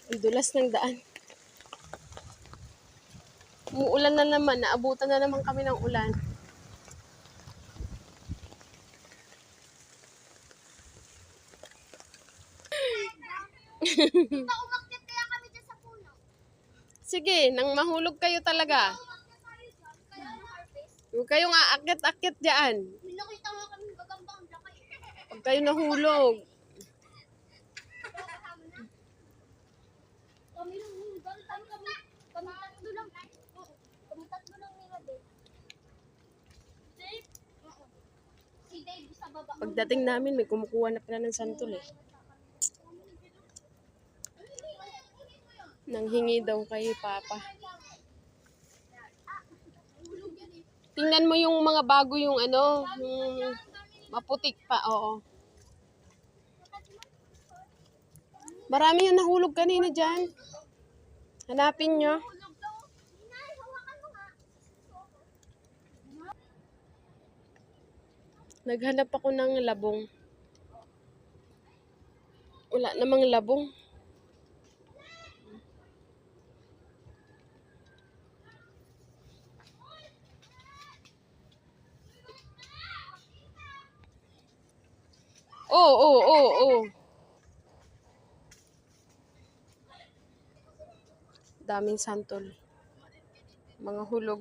Ang dulas ng daan. Umuulan na naman. Naabutan na naman kami ng ulan. Umakyat kaya kami dyan sa puno. Sige, nang mahulog kayo talaga. Huwag kayong aakyat-akyat dyan. Minakita nga kami gagambang laki. Huwag kayo nahulog. Kami lang hulgan. Kami tatlo lang. Kami tatlo lang nila, Dave. Dave? Si Dave sa baba. Pagdating namin, may kumukuha na pala ng santol eh. Nanghingi daw kay Papa. Tingnan mo yung mga bago yung ano, yung maputik pa, oo. Marami yung nahulog kanina dyan. Hanapin nyo. Naghanap ako ng labong. Wala namang labong. Oo. Daming santol. Mga hulog.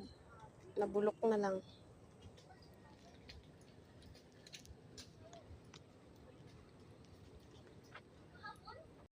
Nabulok na lang.